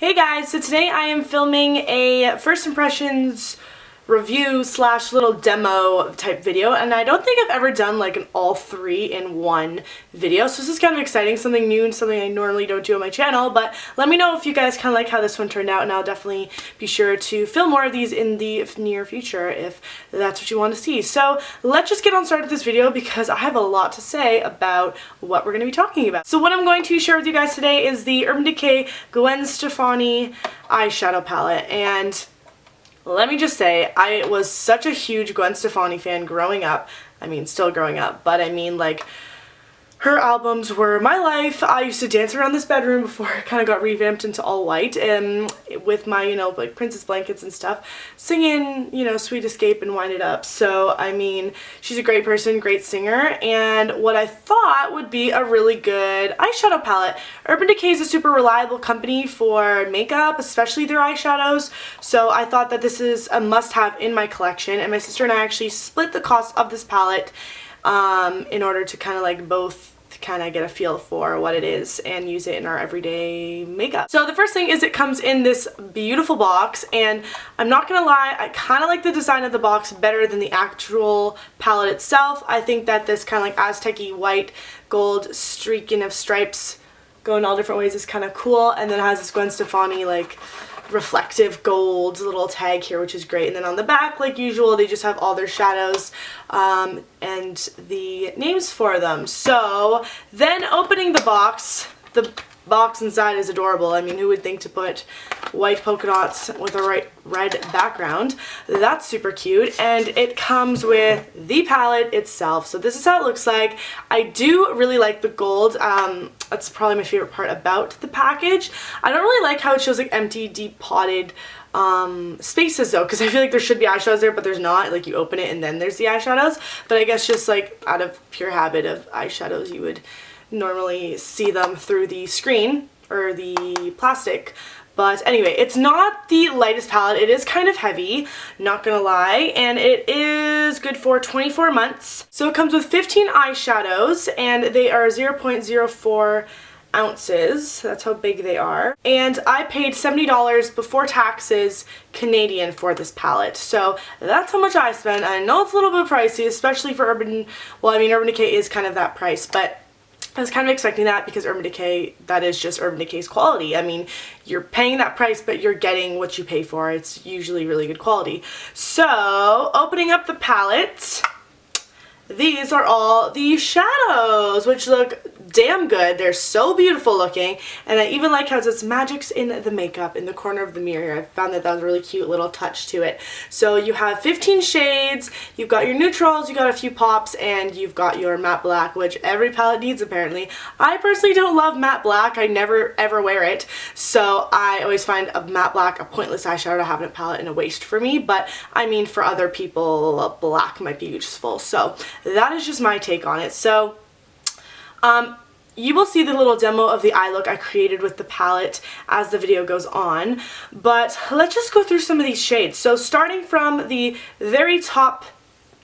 Hey guys, so today I am filming a first impressions review slash little demo type video, and I don't think I've ever done like an all three in one video, so this is kind of exciting, something new and something I normally don't do on my channel. But let me know if you guys kind of like how this one turned out, and I'll definitely be sure to film more of these in the near future if that's what you want to see. So let's just get on started with this video because I have a lot to say about what we're going to be talking about. So what I'm going to share with you guys today is the Urban Decay Gwen Stefani eyeshadow palette, and let me just say, I was such a huge Gwen Stefani fan growing up. I mean, still growing up, but I mean, like, her albums were my life. I used to dance around this bedroom before it kind of got revamped into all white, and with my, you know, like princess blankets and stuff, singing, you know, Sweet Escape and Wind It Up. So, I mean, she's a great person, great singer, and what I thought would be a really good eyeshadow palette. Urban Decay is a super reliable company for makeup, especially their eyeshadows, so I thought that this is a must-have in my collection, and my sister and I actually split the cost of this palette in order to kind of like both kind of get a feel for what it is and use it in our everyday makeup. So the first thing is it comes in this beautiful box, and I'm not gonna lie, I kind of like the design of the box better than the actual palette itself. I think that this kind of like Aztec-y white gold streaking of stripes going all different ways is kind of cool, and then it has this Gwen Stefani like reflective gold little tag here, which is great. And then on the back, like usual, they just have all their shadows and the names for them. So then opening the box inside is adorable. I mean, who would think to put white polka dots with a red background? That's super cute. And it comes with the palette itself. So this is how it looks like. I do really like the gold. That's probably my favorite part about the package. I don't really like how it shows like empty, deep potted spaces though, because I feel like there should be eyeshadows there, but there's not. Like you open it and then there's the eyeshadows. But I guess just like out of pure habit of eyeshadows, you would normally see them through the screen or the plastic. But anyway, it's not the lightest palette. It is kind of heavy, not gonna lie, and it is good for 24 months. So it comes with 15 eyeshadows, and they are 0.04 ounces. That's how big they are. And I paid $70 before taxes Canadian for this palette. So that's how much I spent. I know it's a little bit pricey, especially for Urban Decay is kind of that price, but I was kind of expecting that because Urban Decay, that is just Urban Decay's quality. I mean, you're paying that price, but you're getting what you pay for. It's usually really good quality. So, opening up the palette, these are all the shadows, which look damn good. They're so beautiful looking, and I even like how it says Magic's in the makeup in the corner of the mirror. I found that that was a really cute little touch to it. So you have 15 shades, you've got your neutrals, you got a few pops, and you've got your matte black, which every palette needs apparently. I personally don't love matte black. I never ever wear it, so I always find a matte black a pointless eyeshadow to have in a palette and a waste for me, but I mean for other people black might be useful. So that is just my take on it. So you will see the little demo of the eye look I created with the palette as the video goes on, but let's just go through some of these shades. So starting from the very top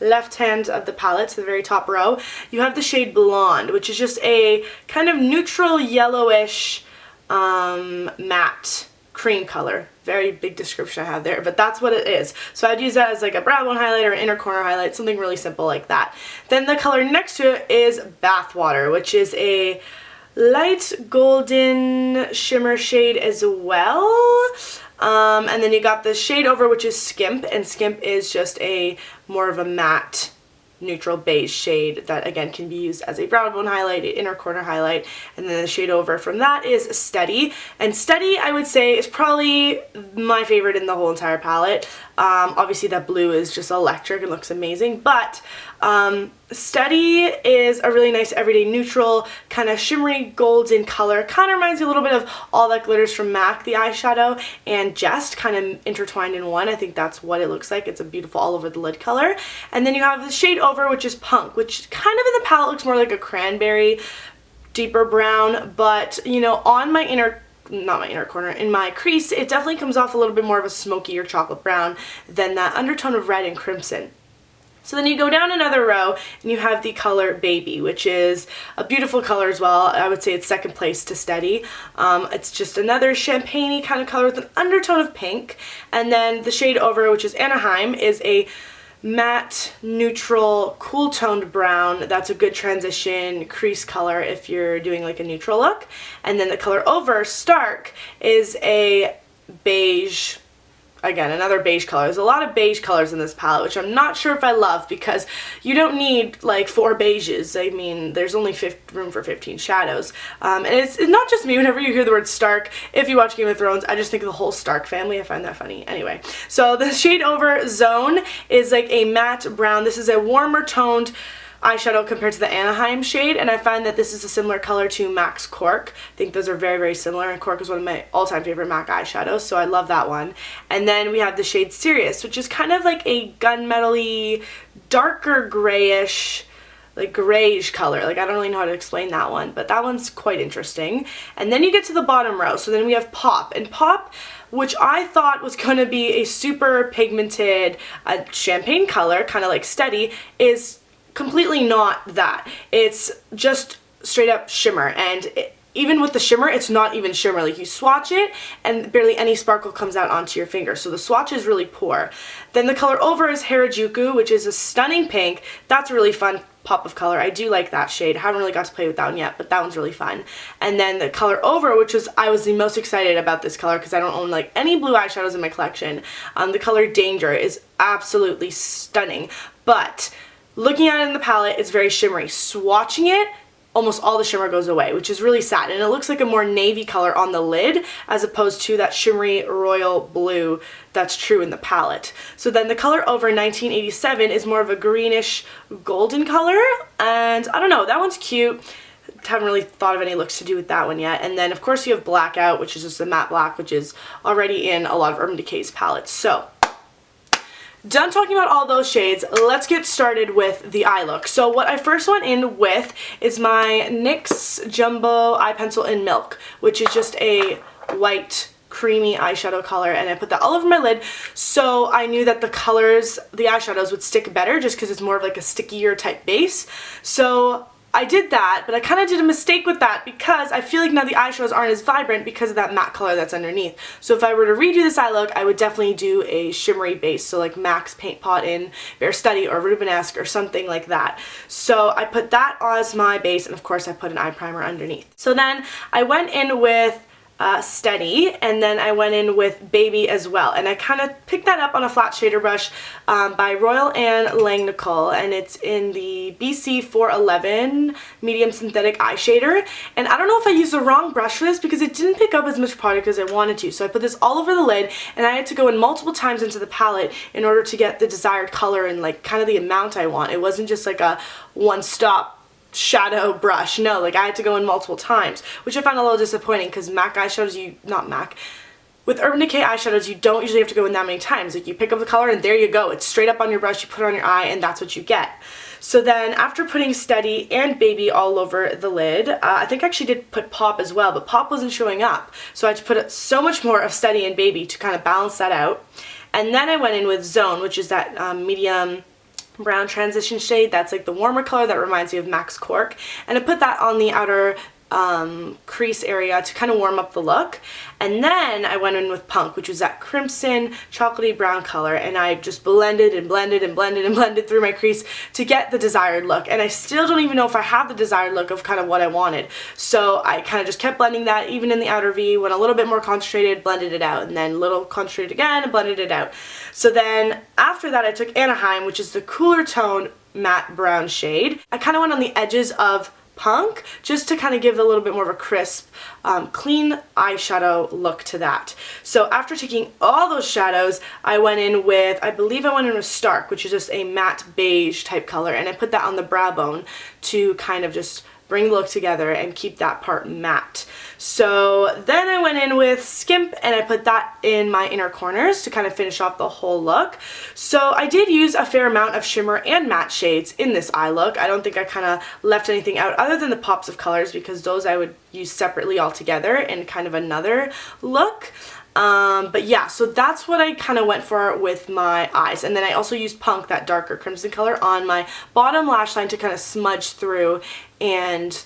left hand of the palette, to the very top row, you have the shade Blonde, which is just a kind of neutral yellowish matte cream color. Very big description I have there, but that's what it is. So I'd use that as like a brow bone highlight or inner corner highlight, something really simple like that. Then the color next to it is Bathwater, which is a light golden shimmer shade as well. And then you got the shade over, which is Skimp, and Skimp is just a more of a matte neutral beige shade that again can be used as a brow bone highlight, inner corner highlight. And then the shade over from that is Steady, and Steady I would say is probably my favorite in the whole entire palette. Obviously that blue is just electric and looks amazing, but Steady is a really nice everyday neutral kind of shimmery golden color. Kind of reminds me a little bit of All That Glitters from MAC, the eyeshadow, and Jest kind of intertwined in one. I think that's what it looks like. It's a beautiful all over the lid color. And then you have the shade over, which is Punk, which kind of in the palette looks more like a cranberry, deeper brown, but you know, on my not my inner corner, in my crease, it definitely comes off a little bit more of a smoky or chocolate brown than that undertone of red and crimson. So then you go down another row and you have the color Baby, which is a beautiful color as well. I would say it's second place to Steady. It's just another champagne-y kind of color with an undertone of pink. And then the shade over, which is Anaheim, is a matte, neutral, cool toned brown. That's a good transition crease color if you're doing like a neutral look. And then the color over, Stark, is a beige. Again, another beige color. There's a lot of beige colors in this palette, which I'm not sure if I love because you don't need like 4 beiges. I mean, there's only room for 15 shadows. And it's not just me. Whenever you hear the word Stark, if you watch Game of Thrones, I just think of the whole Stark family. I find that funny. Anyway, so the shade over Zone is like a matte brown. This is a warmer toned eyeshadow compared to the Anaheim shade, and I find that this is a similar color to MAC's Cork. I think those are very, very similar, and Cork is one of my all-time favorite MAC eyeshadows, so I love that one. And then we have the shade Sirius, which is kind of like a gunmetal-y, darker grayish, like grayish color. Like, I don't really know how to explain that one, but that one's quite interesting. And then you get to the bottom row, so then we have Pop, and Pop, which I thought was going to be a super pigmented champagne color, kind of like Steady, is completely not that. It's just straight up shimmer, and even with the shimmer, it's not even shimmer. Like, you swatch it and barely any sparkle comes out onto your finger, so the swatch is really poor. Then the color over is Harajuku, which is a stunning pink. That's a really fun pop of color. I do like that shade. I haven't really got to play with that one yet, but that one's really fun. And then the color over, which was, I was the most excited about this color because I don't own like any blue eyeshadows in my collection. The color Danger is absolutely stunning, but looking at it in the palette, it's very shimmery. Swatching it, almost all the shimmer goes away, which is really sad. And it looks like a more navy color on the lid as opposed to that shimmery royal blue that's true in the palette. So then the color over 1987 is more of a greenish golden color. And I don't know, that one's cute. Haven't really thought of any looks to do with that one yet. And then of course you have Blackout, which is just a matte black, which is already in a lot of Urban Decay's palettes. So done talking about all those shades, let's get started with the eye look. So what I first went in with is my NYX Jumbo Eye Pencil in Milk, which is just a white creamy eyeshadow color, and I put that all over my lid so I knew that the colors, the eyeshadows would stick better just because it's more of like a stickier type base. So I did that, but I kind of did a mistake with that because I feel like now the eyeshadows aren't as vibrant because of that matte color that's underneath. So if I were to redo this eye look, I would definitely do a shimmery base, so like MAC's Paint Pot in Bare Study or Rubenesque or something like that. So I put that as my base, and of course I put an eye primer underneath. So then I went in with Steady, and then I went in with Baby as well, and I kind of picked that up on a flat shader brush by Royal Anne Langnickel, and it's in the BC 411 medium synthetic eye shader. And I don't know if I used the wrong brush for this because it didn't pick up as much product as I wanted to, so I put this all over the lid, and I had to go in multiple times into the palette in order to get the desired color and like kind of the amount I want. It wasn't just like a one-stop shadow brush. No, like I had to go in multiple times, which I found a little disappointing because MAC eyeshadows, with Urban Decay eyeshadows, you don't usually have to go in that many times. Like, you pick up the color and there you go. It's straight up on your brush, you put it on your eye, and that's what you get. So then after putting Steady and Baby all over the lid, I think I actually did put Pop as well, but Pop wasn't showing up. So I had to put so much more of Steady and Baby to kind of balance that out. And then I went in with Zone, which is that medium brown transition shade. That's like the warmer color that reminds me of MAC's Cork, and I put that on the outer crease area to kind of warm up the look. And then I went in with Punk, which was that crimson chocolatey brown color, and I just blended and blended and blended and blended through my crease to get the desired look. And I still don't even know if I have the desired look of kind of what I wanted, so I kind of just kept blending that even in the outer V, went a little bit more concentrated, blended it out, and then a little concentrated again and blended it out. So then after that I took Anaheim, which is the cooler tone matte brown shade. I kind of went on the edges of Punk just to kind of give a little bit more of a crisp, clean eyeshadow look to that. So after taking all those shadows, I went in with, I believe I went in with Stark, which is just a matte beige type color, and I put that on the brow bone to kind of just bring the look together and keep that part matte. So then I went in with Skimp, and I put that in my inner corners to kind of finish off the whole look. So I did use a fair amount of shimmer and matte shades in this eye look. I don't think I kind of left anything out other than the pops of colors, because those I would use separately altogether in kind of another look. But yeah, so that's what I kind of went for with my eyes. And then I also used Punk, that darker crimson color, on my bottom lash line to kind of smudge through and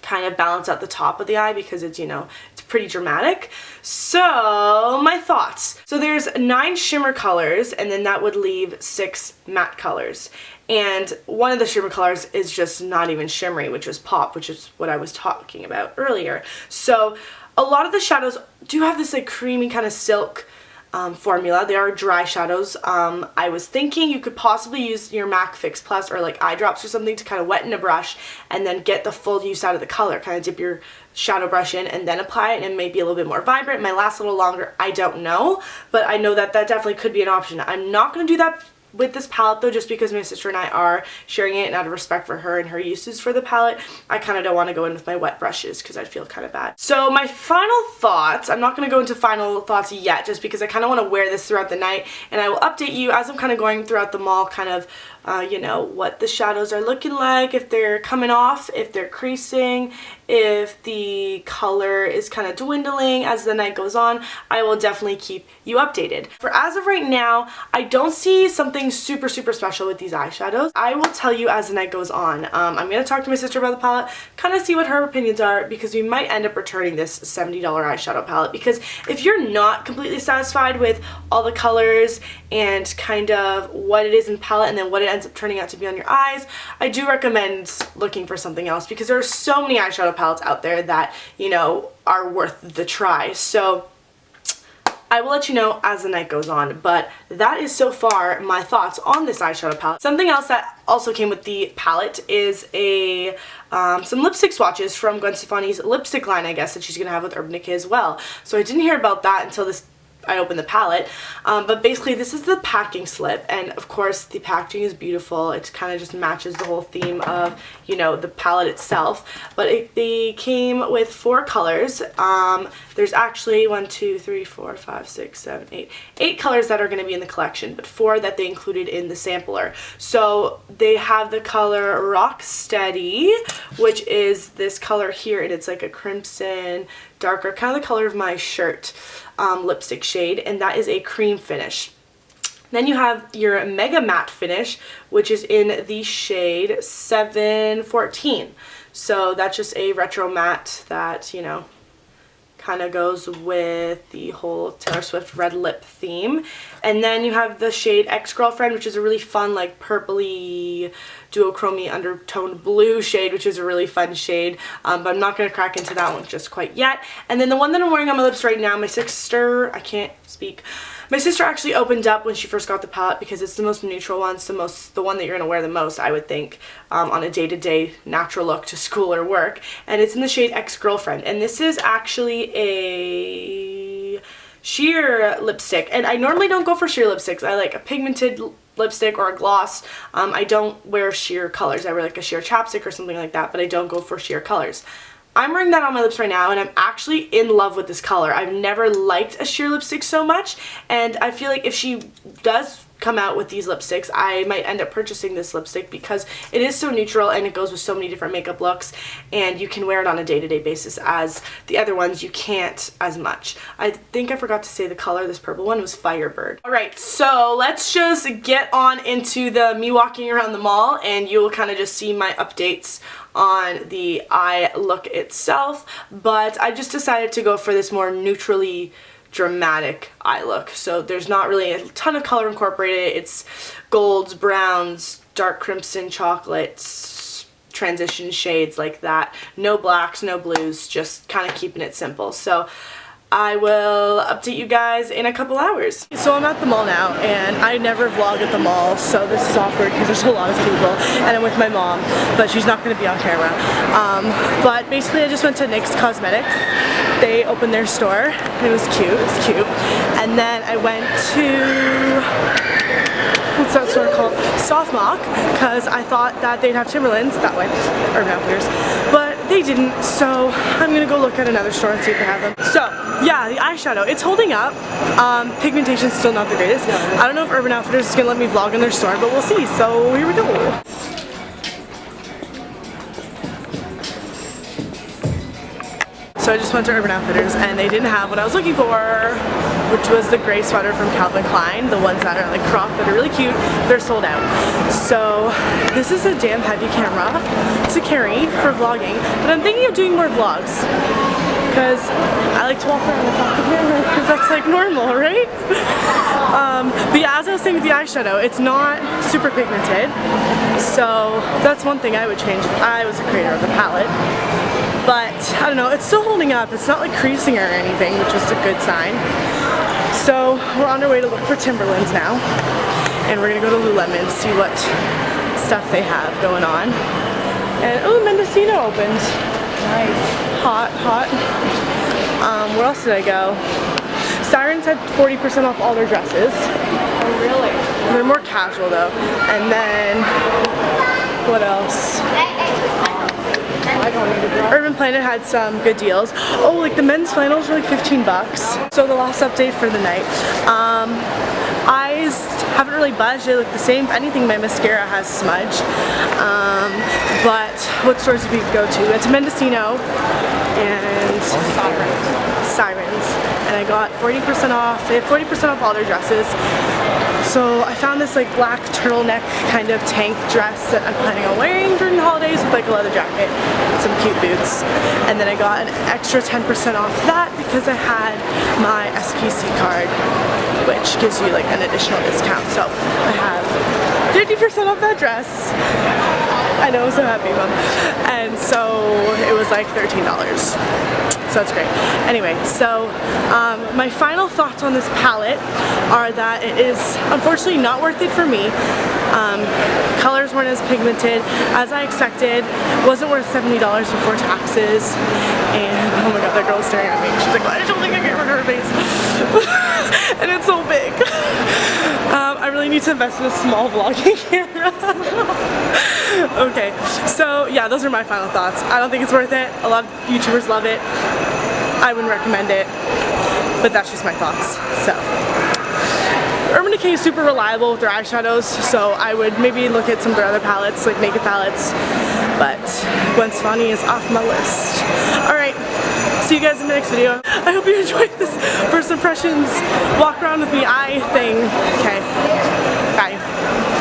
kind of balance out the top of the eye because it's, you know, it's pretty dramatic. So my thoughts. So there's 9 shimmer colors, and then that would leave 6 matte colors. And one of the shimmer colors is just not even shimmery, which is Pop, which is what I was talking about earlier. So a lot of the shadows do have this like creamy kind of silk formula. They are dry shadows. I was thinking you could possibly use your MAC Fix Plus or like eye drops or something to kind of wet in a brush and then get the full use out of the color. Kind of dip your shadow brush in and then apply it, and it may be a little bit more vibrant. It might last a little longer. I don't know, but I know that that definitely could be an option. I'm not going to do that with this palette though, just because my sister and I are sharing it, and out of respect for her and her uses for the palette, I kind of don't want to go in with my wet brushes because I'd feel kind of bad. So my final thoughts, I'm not going to go into final thoughts yet just because I kind of want to wear this throughout the night, and I will update you as I'm kind of going throughout the mall, kind of you know, what the shadows are looking like, if they're coming off, if they're creasing, if the color is kind of dwindling as the night goes on. I will definitely keep you updated. For as of right now, I don't see something super special with these eyeshadows. I will tell you as the night goes on. I'm going to talk to my sister about the palette, kind of see what her opinions are, because we might end up returning this $70 eyeshadow palette, because if you're not completely satisfied with all the colors and kind of what it is in the palette and then what it ends up turning out to be on your eyes, I do recommend looking for something else, because there are so many eyeshadow palettes out there that, you know, are worth the try. So I will let you know as the night goes on, but that is so far my thoughts on this eyeshadow palette. Something else that also came with the palette is a some lipstick swatches from Gwen Stefani's lipstick line, I guess, that she's gonna have with Urban Decay as well. So I didn't hear about that until I opened the palette, but basically this is the packing slip, and of course the packaging is beautiful. It kind of just matches the whole theme of, you know, the palette itself. But they came with 4 colors. There's actually 1, 2, 3, 4, 5, 6, 7, 8. 8 colors that are going to be in the collection, but 4 that they included in the sampler. So they have the color Rock Steady, which is this color here, and it's like a crimson, darker, kind of the color of my shirt lipstick shade, and that is a cream finish. Then you have your Mega Matte finish, which is in the shade 714. So that's just a retro matte that, you know, kind of goes with the whole Taylor Swift red lip theme. And then you have the shade Ex-Girlfriend, which is a really fun, like, purpley, duochrome undertoned blue shade, which is a really fun shade. But I'm not going to crack into that one just quite yet. And then the one that I'm wearing on my lips right now, my sister, I can't speak. My sister actually opened up when she first got the palette because it's the most neutral one. It's the one that you're going to wear the most, I would think, on a day-to-day natural look to school or work. And it's in the shade Ex-Girlfriend. And this is actually a sheer lipstick. And I normally don't go for sheer lipsticks. I like a pigmented lipstick or a gloss. I don't wear sheer colors. I wear like a sheer chapstick or something like that, but I don't go for sheer colors. I'm wearing that on my lips right now, and I'm actually in love with this color. I've never liked a sheer lipstick so much, and I feel like if she does come out with these lipsticks, I might end up purchasing this lipstick because it is so neutral and it goes with so many different makeup looks, and you can wear it on a day-to-day basis, as the other ones you can't as much. I think I forgot to say the color. This purple one was Firebird. Alright, so let's just get on into me walking around the mall, and you will kind of just see my updates on the eye look itself, but I just decided to go for this more neutrally dramatic eye look. So there's not really a ton of color incorporated. It's golds, browns, dark crimson, chocolates, transition shades like that. No blacks, no blues, just kind of keeping it simple. So I will update you guys in a couple hours. So I'm at the mall now, and I never vlog at the mall, so this is awkward because there's a lot of people, and I'm with my mom, but she's not going to be on camera. But basically I just went to NYX Cosmetics. They opened their store. It was cute. And then I went to, what's that store called? Soft Mock, because I thought that they'd have Timberlands that way, Urban Outfitters, but they didn't, so I'm gonna go look at another store and see if they have them. So yeah, the eyeshadow, it's holding up. Pigmentation's still not the greatest. I don't know if Urban Outfitters is gonna let me vlog in their store, but we'll see. So here we go. So I just went to Urban Outfitters and they didn't have what I was looking for, which was the gray sweater from Calvin Klein, the ones that are like cropped that are really cute. They're sold out. So this is a damn heavy camera to carry for vlogging, but I'm thinking of doing more vlogs because I like to walk around and talk to camera because that's like normal, right? But yeah, as I was saying with the eyeshadow, it's not super pigmented, so that's one thing I would change if I was a creator of the palette. But I don't know, it's still holding up. It's not like creasing or anything, which is a good sign. So we're on our way to look for Timberlands now, and we're gonna go to Lululemon, see what stuff they have going on. And oh, Mendocino opened. Nice. Hot, hot. Where else did I go? Sirens had 40% off all their dresses. Oh, really? They're more casual though. And then, what else? Urban Planet had some good deals. Oh, like the men's flannels were like 15 bucks. So the last update for the night. Eyes haven't really budged. They look the same. If anything, my mascara has smudged. But what stores did we go to? We went to Mendocino and Sirens. And I got 40% off. They had 40% off all their dresses. So I found this like black turtleneck kind of tank dress that I'm planning on wearing during the holidays with like a leather jacket and some cute boots. And then I got an extra 10% off that because I had my SPC card, which gives you like an additional discount. So I have 50% off that dress. I know, I'm so happy, Mom. And so it was like $13. So that's great. Anyway, so my final thoughts on this palette are that it is unfortunately not worth it for me. Colors weren't as pigmented as I expected. Wasn't worth $70 before taxes. And oh my god, that girl's staring at me. She's like, why did you think I get rid of her face? And it's so big. I really need to invest in a small vlogging camera. Okay, so yeah, those are my final thoughts. I don't think it's worth it. A lot of YouTubers love it. I wouldn't recommend it, but that's just my thoughts. So Urban Decay is super reliable with their eyeshadows, so I would maybe look at some of their other palettes, like naked palettes, but Gwen Stefani is off my list. Alright, see you guys in the next video. I hope you enjoyed this first impressions walk around with me eye thing. Okay, bye.